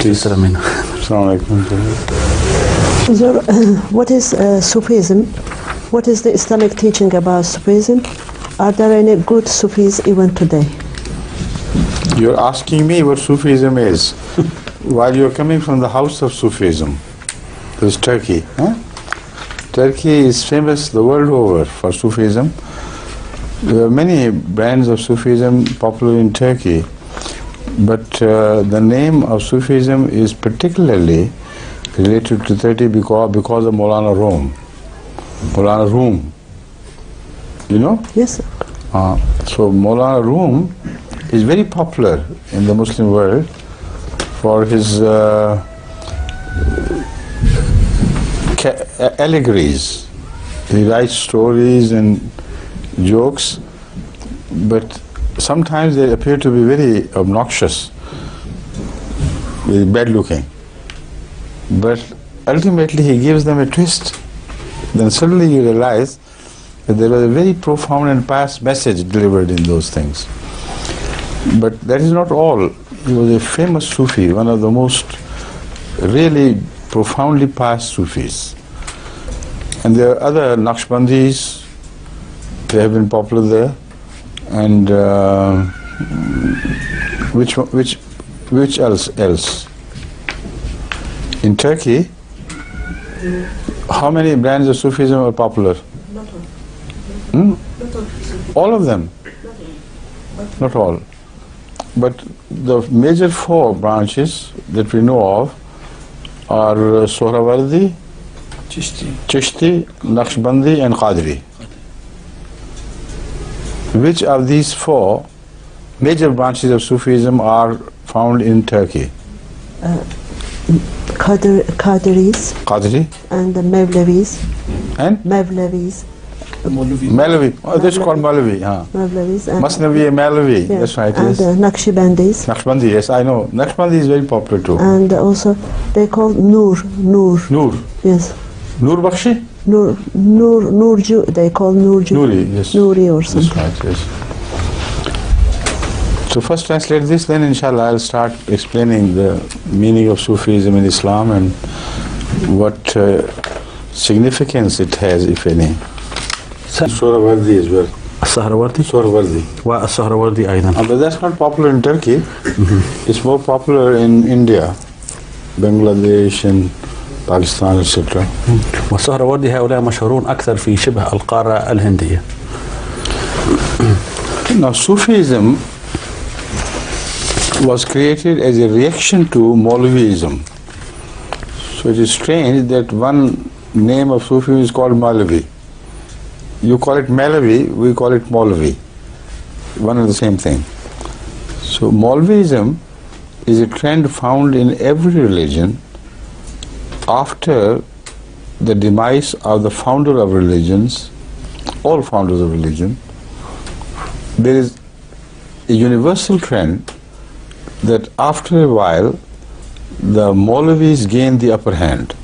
What is Sufism? What is the Islamic teaching about Sufism? Are there any good Sufis even today? You're asking me what Sufism is while you're coming from the house of Sufism. This is Turkey. Turkey is famous the world over for Sufism. There are many brands of Sufism popular in Turkey, but the name of Sufism is particularly related to Turkey because of Maulana Rum. Maulana Rum. You know? Yes, sir. So Maulana Rum is very popular in the Muslim world for his allegories. He writes stories and jokes, but sometimes they appear to be very obnoxious, very bad looking. But ultimately he gives them a twist. Then suddenly you realize that there was a very profound and pious message delivered in those things. But that is not all. He was a famous Sufi, one of the most really profoundly pious Sufis. And there are other Naqshbandis, they have been popular there. And which else? In Turkey, how many brands of Sufism are popular? All of them? Not all. But the major four branches that we know of are Shoharwardi, Chishti, Naqshbandi and Qadri. Which of these four major branches of Sufism are found in Turkey? Qadris Qadri and the Mevlevis. And? Mevlevis. Mevlevi. Oh, that's called Mevlevi. Mevlevis and Masnavi and Mevlevi. yeah. That's right. And Yes. Naqshbandis. Naqshbandi. Yes, I know. Naqshbandi is very popular too. And also they call Nur. Noor. Yes. Noor Bakshi? Nurju. They call Nurju. Nuri. Yes. Nuri or something. That's right. Yes. So first translate this, then inshallah I'll start explaining the meaning of Sufism in Islam and what significance it has, if any. Shoharwardi as well. السهروردي Shoharwardi. والسهروردي أيضا. But that's not popular in Turkey. It's more popular in India, Bangladesh and Pakistan, etc. والسهروردي هؤلاء مشهورون أكثر في شبه القارة الهندية. Now Sufism was created as a reaction to Maulvism. So it is strange that one name of Sufism is called Maulvi. You call it Malavi, we call it Maulvi. One and the same thing. So Maulvism is a trend found in every religion after the demise of the founder of religions, all founders of religion. There is a universal trend that after a while the Maulvis gain the upper hand.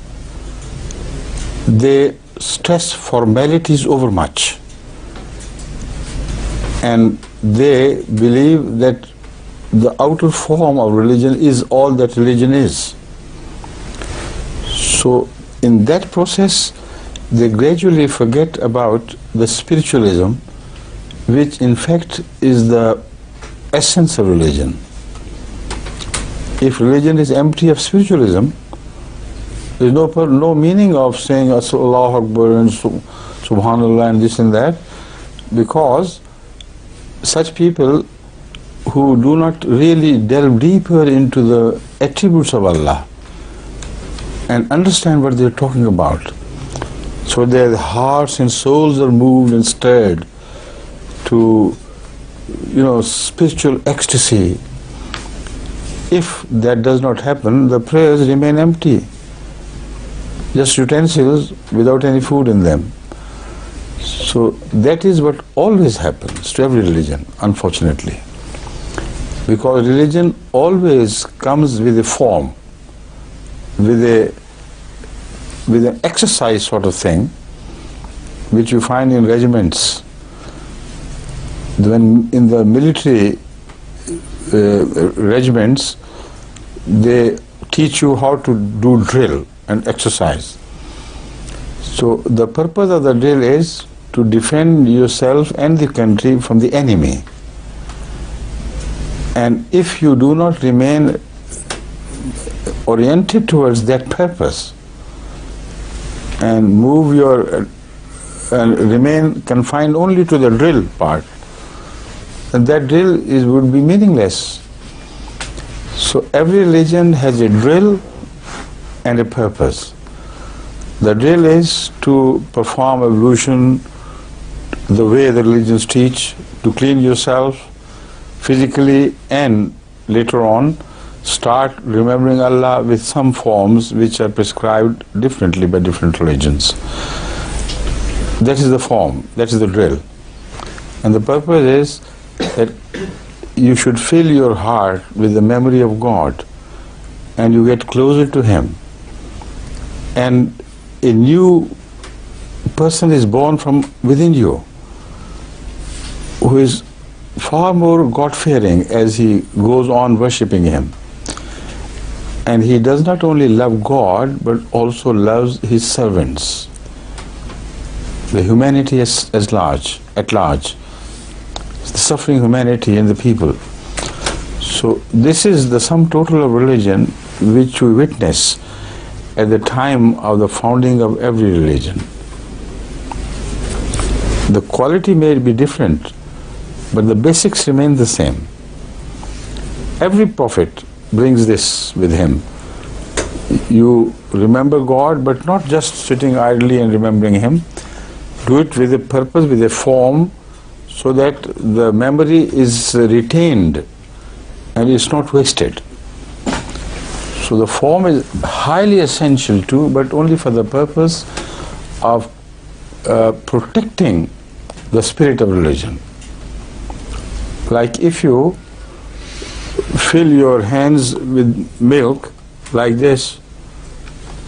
They stress formalities overmuch, and they believe that the outer form of religion is all that religion is. So in that process they gradually forget about the spiritualism, which in fact is the essence of religion. If religion is empty of spiritualism, there is no meaning of saying Allahu Akbar and Subhanallah and this and that, because such people who do not really delve deeper into the attributes of Allah and understand what they are talking about, so their hearts and souls are moved and stirred to, spiritual ecstasy. If that does not happen, the prayers remain empty, just utensils without any food in them. So that is what always happens to every religion, unfortunately, because religion always comes with a form, with an exercise sort of thing, which you find in regiments. When in the military regiments, they teach you how to do drill and exercise. So the purpose of the drill is to defend yourself and the country from the enemy. And if you do not remain oriented towards that purpose and move your and remain confined only to the drill part, then that drill would be meaningless. So every religion has a drill and a purpose. The drill is to perform ablution the way the religions teach, to clean yourself physically, and later on start remembering Allah with some forms which are prescribed differently by different religions. That is the form, that is the drill. And the purpose is that you should fill your heart with the memory of God and you get closer to Him. And a new person is born from within you who is far more God-fearing as he goes on worshipping Him. And he does not only love God but also loves His servants, the humanity at large, the suffering humanity and the people. So this is the sum total of religion which we witness at the time of the founding of every religion. The quality may be different, but the basics remain the same. Every prophet brings this with him. You remember God, but not just sitting idly and remembering Him. Do it with a purpose, with a form, so that the memory is retained and is not wasted. So the form is highly essential too, but only for the purpose of protecting the spirit of religion. Like if you fill your hands with milk like this,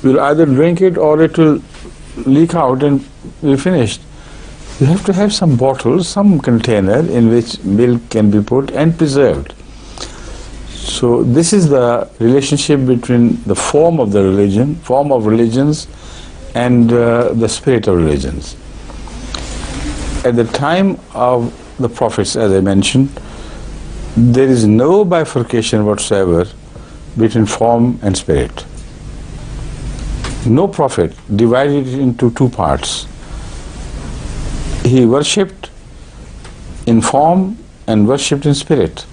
you'll either drink it or it will leak out and be finished. You have to have some bottle, some container in which milk can be put and preserved. So this is the relationship between the form of the religion, form of religions, and the spirit of religions. At the time of the prophets, as I mentioned, there is no bifurcation whatsoever between form and spirit. No prophet divided it into two parts. He worshipped in form and worshipped in spirit.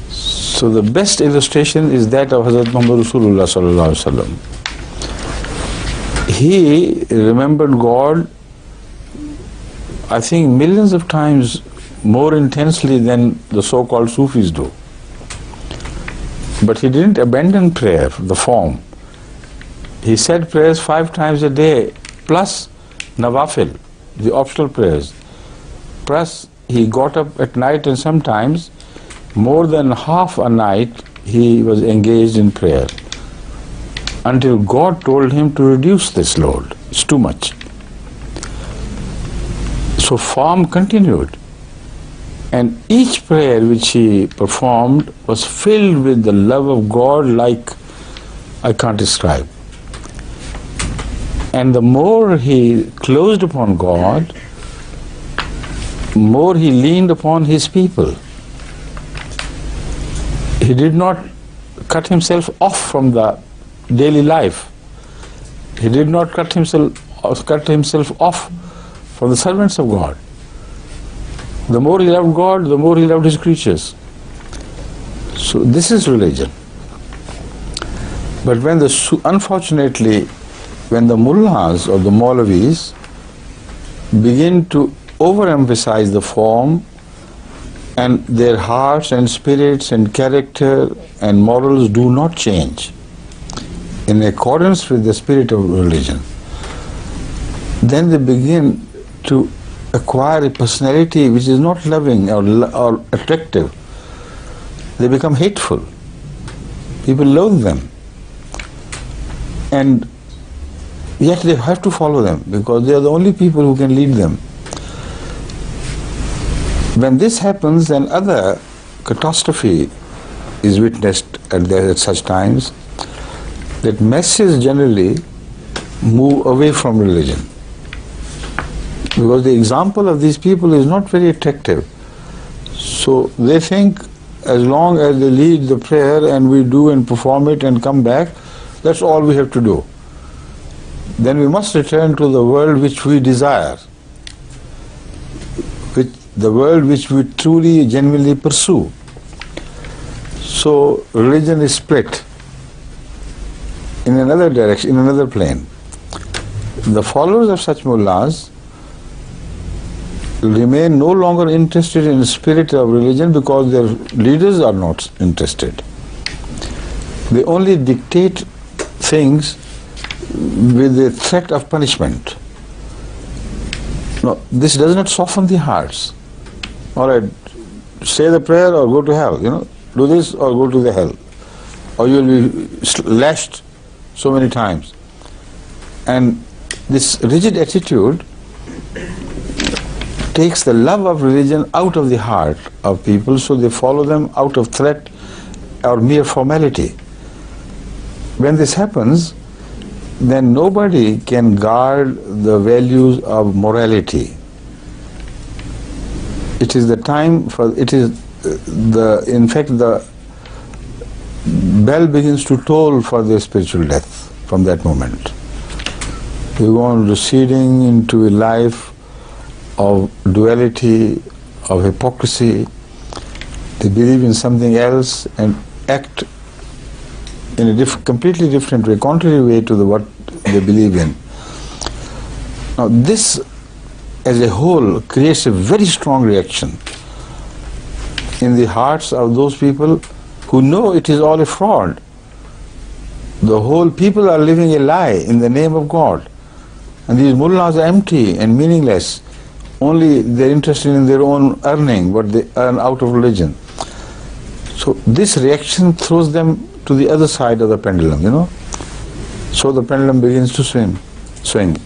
So the best illustration is that of Hazrat Muhammad Rasulullah sallallahu alaihi wasallam. He remembered God, I think, millions of times more intensely than the so-called Sufis do. But he didn't abandon prayer, the form. He said prayers 5 times a day, plus nawafil, the optional prayers. Plus he got up at night, and sometimes more than half a night he was engaged in prayer, until God told him to reduce this load. It's too much. So form continued. And each prayer which he performed was filled with the love of God like I can't describe. And the more he closed upon God, more he leaned upon his people. He did not cut himself off from the daily life. He did not cut himself off from the servants of God. The more he loved God, the more he loved his creatures. So this is religion. But unfortunately, when the mullahs or the Maulavis begin to overemphasize the form, and their hearts and spirits and character and morals do not change in accordance with the spirit of religion, then they begin to acquire a personality which is not loving or attractive. They become hateful. People loathe them. And yet they have to follow them because they are the only people who can lead them. When this happens, then other catastrophe is witnessed at such times. that masses generally move away from religion, because the example of these people is not very attractive. So they think as long as they lead the prayer and we do and perform it and come back, that's all we have to do. Then we must return to the world which we desire, the world which we truly, genuinely pursue. So religion is split in another direction, in another plane. The followers of such mullahs remain no longer interested in the spirit of religion because their leaders are not interested. They only dictate things with the threat of punishment. No, this does not soften the hearts. All right, say the prayer or go to hell, do this or go to the hell, or you will be lashed so many times. And this rigid attitude takes the love of religion out of the heart of people, so they follow them out of threat or mere formality. When this happens, then nobody can guard the values of morality. It is the time for, in fact, the bell begins to toll for their spiritual death from that moment. They go on receding into a life of duality, of hypocrisy. They believe in something else and act in a completely different way, contrary way to what they believe in. Now this as a whole creates a very strong reaction in the hearts of those people who know it is all a fraud. The whole people are living a lie in the name of God. And these mullahs are empty and meaningless. Only they're interested in their own earning, what they earn out of religion. So this reaction throws them to the other side of the pendulum, So the pendulum begins to swing.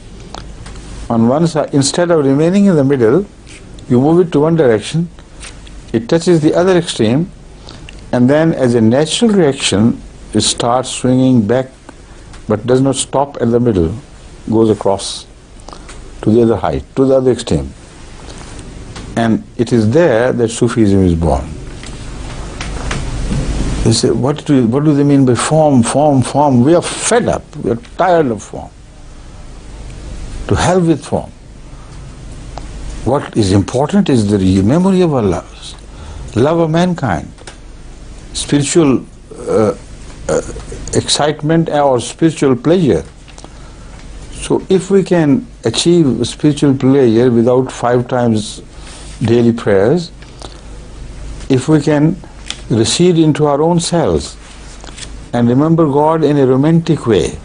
On one side, instead of remaining in the middle, you move it to one direction, it touches the other extreme, and then as a natural reaction, it starts swinging back, but does not stop at the middle, goes across to the other height, to the other extreme. And it is there that Sufism is born. They say, what do they mean by form, form, form? We are fed up, we are tired of form. To hell with form. What is important is the memory of Allah, love of mankind, spiritual excitement or spiritual pleasure. So if we can achieve spiritual pleasure without 5 times daily prayers, if we can recede into our own selves and remember God in a romantic way,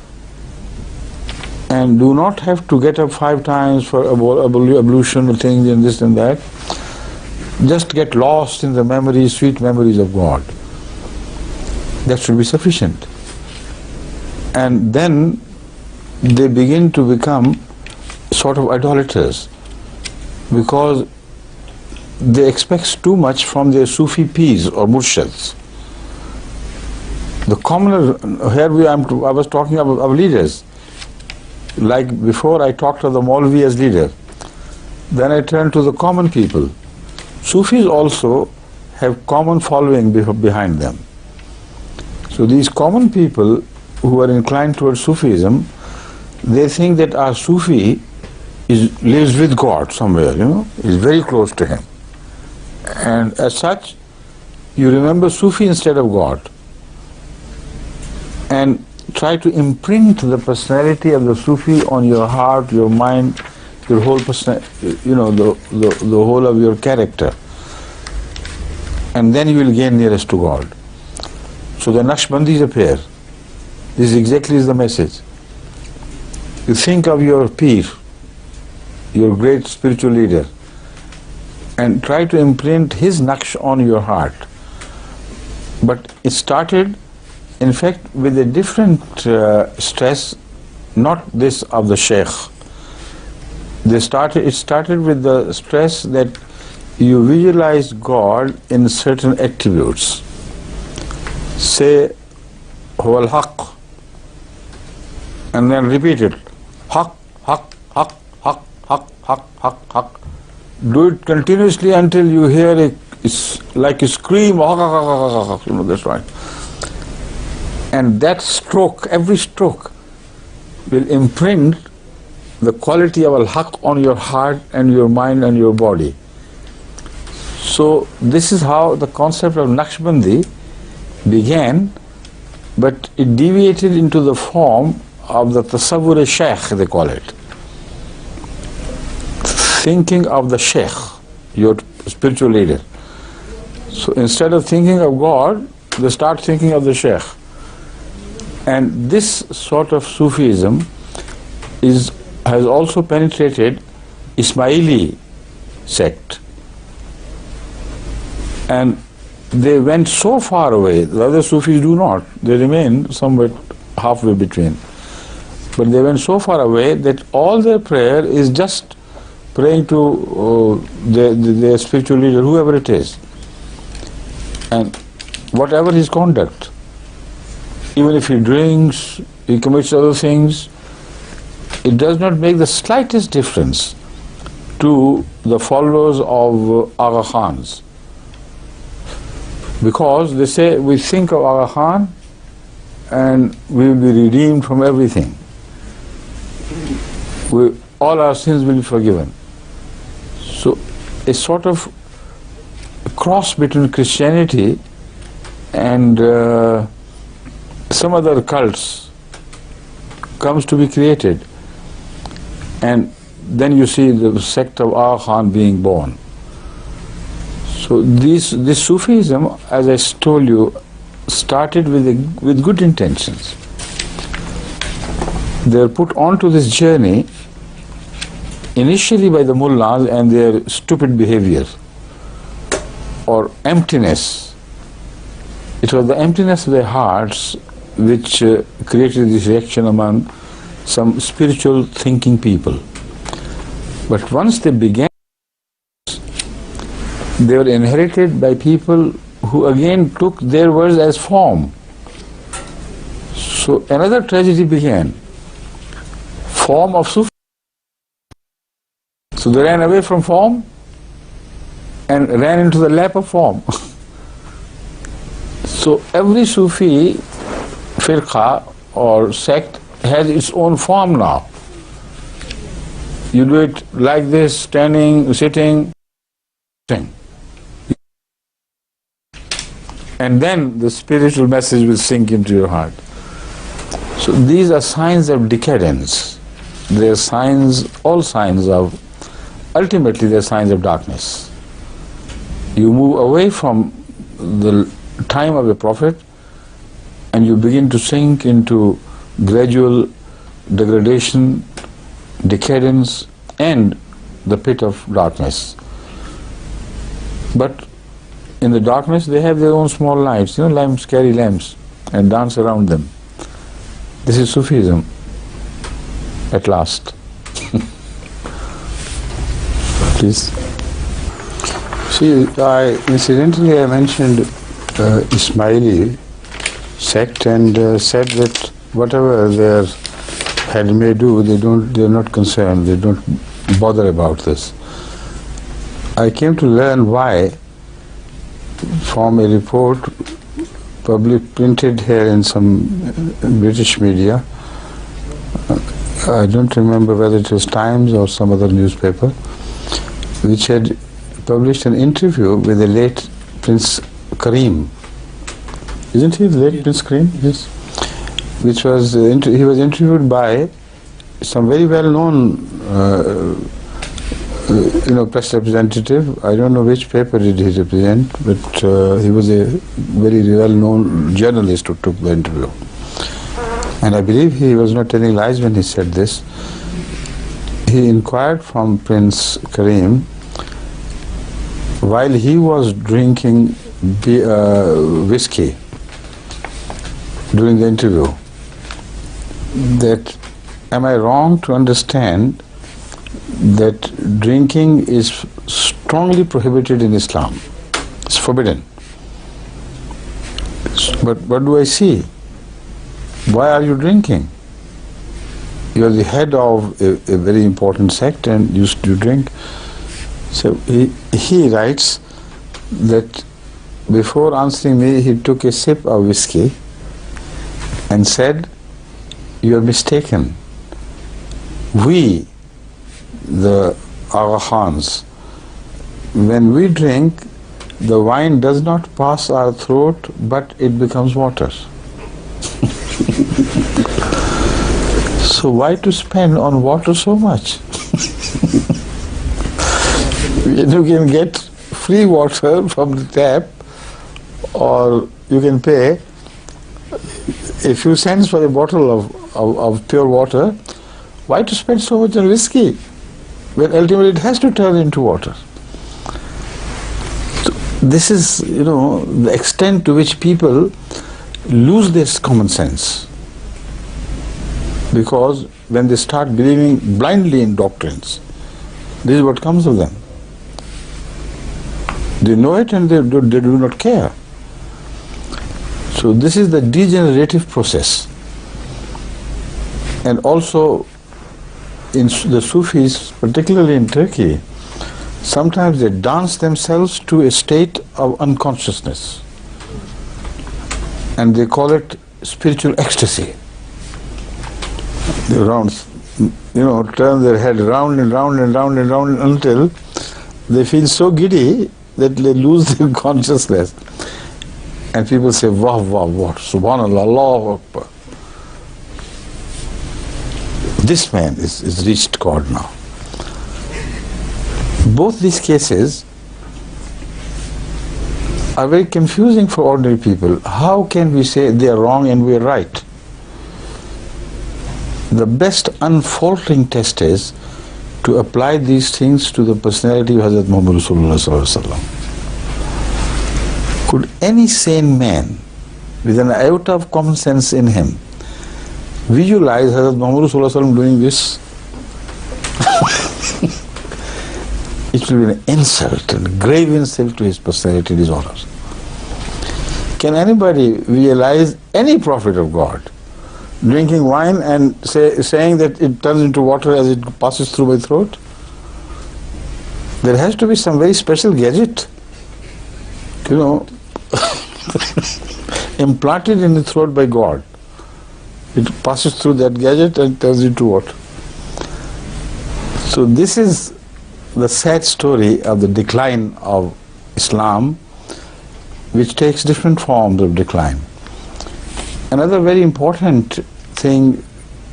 and do not have to get up 5 times for ablution or things and this and that, just get lost in the memories, sweet memories of God. That should be sufficient. And then they begin to become sort of idolaters, because they expect too much from their Sufi peers or murshids. The commoner, here I was talking of leaders. Like before I talked of the Maulvi as leader, then I turned to the common people. Sufis also have common following behind them. So these common people who are inclined towards Sufism, they think that our Sufi lives with God somewhere, is very close to him. And as such, you remember Sufi instead of God, and try to imprint the personality of the Sufi on your heart, your mind, your whole the whole of your character, and then you will gain nearest to God. So the Naqshbandis appear. This exactly is the message. You think of your peer, your great spiritual leader, and try to imprint his naqsh on your heart. But it started, in fact, with a different stress, not this of the sheikh. It started with the stress that you visualize God in certain attributes. Say, huwa al-haq, and then repeat it. Haq, haq, haq, haq, haq, haq, haq, haq. Do it continuously until you hear it's like a scream. Haq, haq, haq, haq, haq, haq. That's right. And that stroke, every stroke, will imprint the quality of al-haq on your heart and your mind and your body. So this is how the concept of Naqshbandi began, but it deviated into the form of the tasawwur-e-shaykh, they call it. Thinking of the shaykh, your spiritual leader. So instead of thinking of God, they start thinking of the shaykh. And this sort of Sufism has also penetrated Ismaili sect. And they went so far away, the other Sufis do not, they remain somewhat halfway between. But they went so far away that all their prayer is just praying to their spiritual leader, whoever it is. And whatever his conduct, even if he drinks, he commits other things, it does not make the slightest difference to the followers of Agha Khans. Because they say, we think of Agha Khan and we will be redeemed from everything. All our sins will be forgiven. So a sort of cross between Christianity and some other cults comes to be created. And then you see the sect of Agha Khan being born. So this Sufism, as I told you, started with good intentions. They are put onto this journey initially by the mullahs and their stupid behavior or emptiness. It was the emptiness of their hearts which created this reaction among some spiritual thinking people. But once they began, they were inherited by people who again took their words as form. So another tragedy began. Form of Sufi. So they ran away from form and ran into the lap of form. So every Sufi firqa or sect has its own form now. You do it like this, standing, sitting, and then the spiritual message will sink into your heart. So these are signs of decadence. They are signs, all signs of, ultimately they are signs of darkness. You move away from the time of a prophet and you begin to sink into gradual degradation, decadence, and the pit of darkness. But in the darkness they have their own small lights, lamps, carry lamps and dance around them. This is Sufism at last. Please. See, incidentally I mentioned Ismaili sect and said that whatever their head may do, they're not concerned, they don't bother about this. I came to learn why from a report printed here in some British media. I don't remember whether it was Times or some other newspaper, which had published an interview with the late Prince Karim. Isn't he the late Prince Karim? Yes. Which was, he was interviewed by some very well-known press representative. I don't know which paper did he represent, but he was a very well-known journalist who took the interview. And I believe he was not telling lies when he said this. He inquired from Prince Karim, while he was drinking whiskey during the interview, that am I wrong to understand that drinking is strongly prohibited in Islam? It's forbidden. But what do I see? Why are you drinking? you're the head of a very important sect and used to drink. So he writes that before answering me, he took a sip of whiskey and said, "You're mistaken. We, the Agha Khans, when we drink, the wine does not pass our throat, but it becomes water." So why to spend on water so much? You can get free water from the tap, or you can pay a few cents for a bottle of pure water. Why to spend so much on whiskey when ultimately it has to turn into water? So this is, the extent to which people lose this common sense. Because when they start believing blindly in doctrines, this is what comes of them. They know it and they do not care. So this is the degenerative process. And also in the Sufis, particularly in Turkey, sometimes they dance themselves to a state of unconsciousness. And they call it spiritual ecstasy. They turn their head round and round and round and round until they feel so giddy that they lose their consciousness. And people say, "Wah, wah, wah, subhanallah, Allahu Akbar." This man is reached God now. Both these cases are very confusing for ordinary people. How can we say they are wrong and we are right? The best unfaltering test is to apply these things to the personality of Hazrat Muhammad Rasulullah sallallahu alaihi wasallam. Could any sane man with an iota of common sense in him visualize Hazrat Muhammad Rasulullah sallallahu alaihi wasallam doing this? It will be an insult, a grave insult to his personality disorder. Can anybody visualize any prophet of God drinking wine and saying that it turns into water as it passes through my throat? There has to be some very special gadget, implanted in the throat by God. It passes through that gadget and turns into water. So this is the sad story of the decline of Islam, which takes different forms of decline. Another very important thing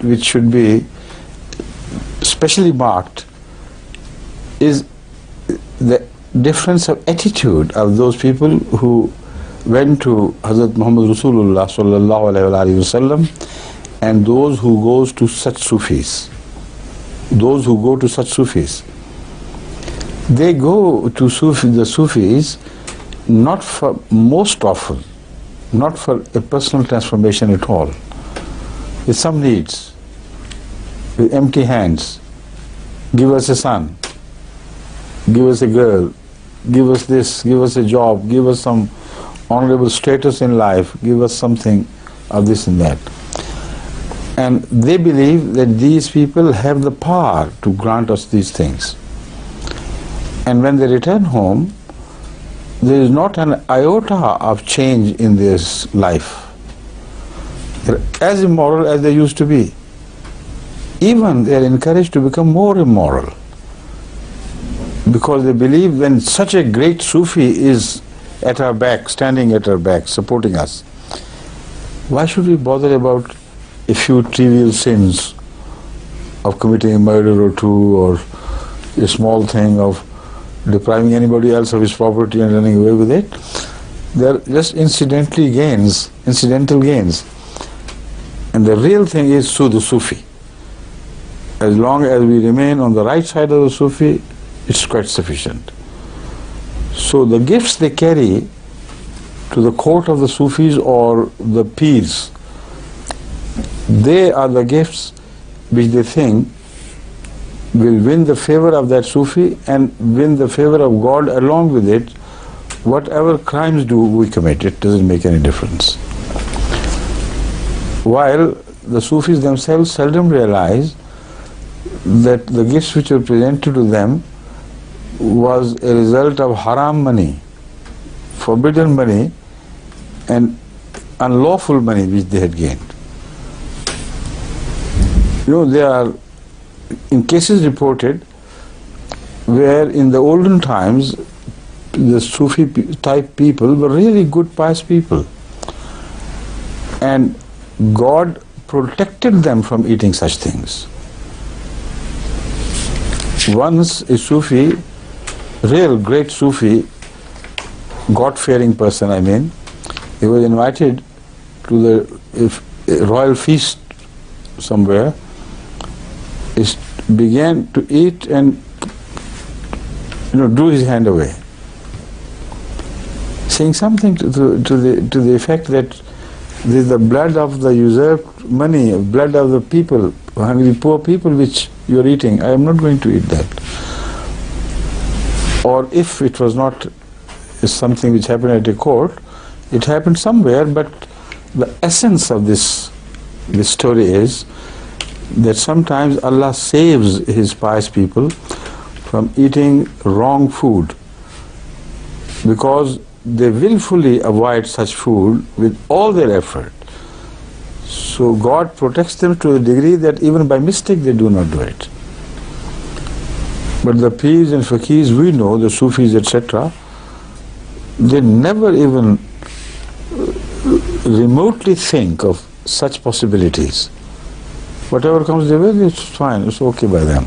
which should be specially marked is the difference of attitude of those people who went to Hazrat Muhammad Rasulullah sallallahu alaihi wasallam and those who goes to such Sufis. Those who go to such Sufis, they go to the Sufis not for, most often, not for a personal transformation at all, with some needs, with empty hands. Give us a son, give us a girl, give us this, give us a job, give us some honorable status in life, give us something of this and that. And they believe that these people have the power to grant us these things. And when they return home, there is not an iota of change in their life. They're as immoral as they used to be. Even they are encouraged to become more immoral, because they believe when such a great Sufi is at our back, standing at our back, supporting us, why should we bother about a few trivial sins of committing a murder or two, or a small thing of depriving anybody else of his property and running away with it? They are just incidental gains. And the real thing is the Sufi. As long as we remain on the right side of the Sufi, it's quite sufficient. So the gifts they carry to the court of the Sufis or the peers, they are the gifts which they think will win the favor of that Sufi and win the favor of God along with it. Whatever crimes do we commit, it doesn't make any difference. While the Sufis themselves seldom realize that the gifts which were presented to them was a result of haram money, forbidden money, and unlawful money which they had gained. There are cases reported where in the olden times the Sufi type people were really good, pious people, and God protected them from eating such things. Once a Sufi, real great Sufi, God-fearing person, he was invited to a royal feast somewhere. He began to eat and drew his hand away, saying something to the effect that this is the blood of the usurped money, blood of the people, hungry poor people which you are eating. I am not going to eat that. Or if it was not something which happened at a court, it happened somewhere, but the essence of this story is that sometimes Allah saves His pious people from eating wrong food because they willfully avoid such food with all their effort. So God protects them to a degree that even by mistake they do not do it. But the peers and fakirs we know, the Sufis, etc., they never even remotely think of such possibilities. Whatever comes their way, it's fine, it's okay by them.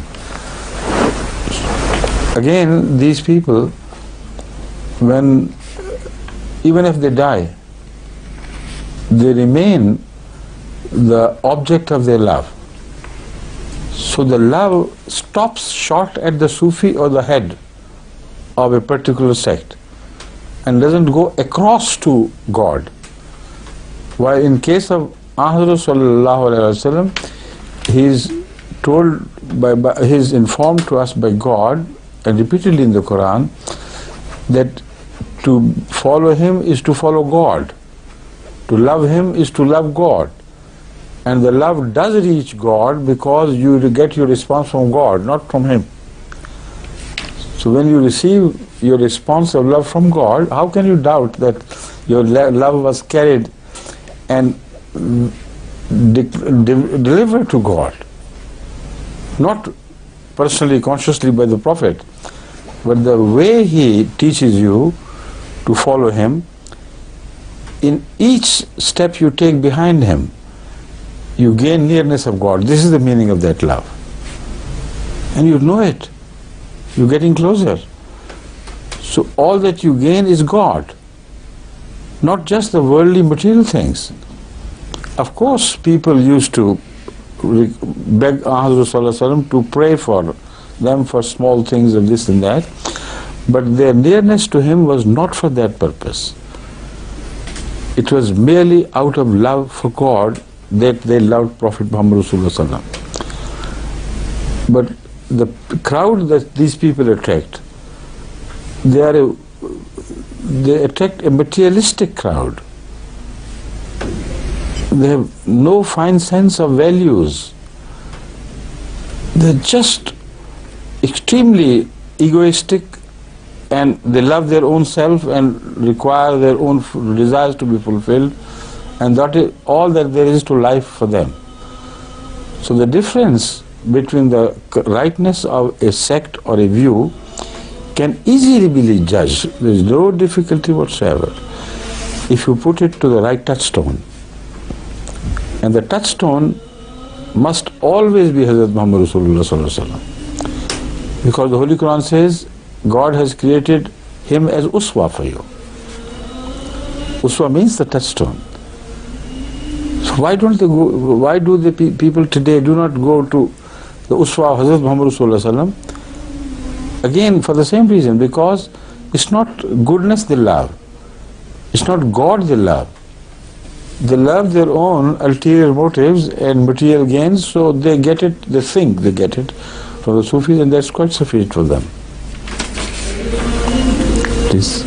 Again, these people, even if they die, they remain the object of their love. So the love stops short at the Sufi or the head of a particular sect and doesn't go across to God. While in case of Hazrat sallallahu alaihi wasallam, he is told he is informed to us by God and repeatedly in the Quran that to follow him is to follow God. To love him is to love God. And the love does reach God because you get your response from God, not from him. So when you receive your response of love from God, how can you doubt that your love was carried and delivered to God? Not personally, consciously by the Prophet, but the way he teaches you to follow him, in each step you take behind him, you gain nearness of God. This is the meaning of that love. And you know it. You're getting closer. So all that you gain is God, not just the worldly material things. Of course, people used to beg Hazrat sallallahu alaihi wasallam to pray for them for small things of this and that, but their nearness to him was not for that purpose. It was merely out of love for God that they loved Prophet Muhammad sallallahu alaihi wasallam. But the crowd that these people attract, they attract a materialistic crowd. They have no fine sense of values. They're just extremely egoistic, and they love their own self and require their own desires to be fulfilled, and that is all that there is to life for them. So the difference between the rightness of a sect or a view can easily be judged. There is no difficulty whatsoever if you put it to the right touchstone. And the touchstone must always be Hazrat Muhammad Rasulullah sallallahu alaihi wasallam, because the Holy Quran says God has created him as uswa for you. Uswa means the touchstone. So why do the people today do not go to the uswa of Hazrat Muhammad Rasulullah sallallahu alaihi wasallam? Again, for the same reason, because it's not goodness they love, it's not God they love. They love their own ulterior motives and material gains, so they get it, they think they get it from the Sufis, and that's quite sufficient for them. Please.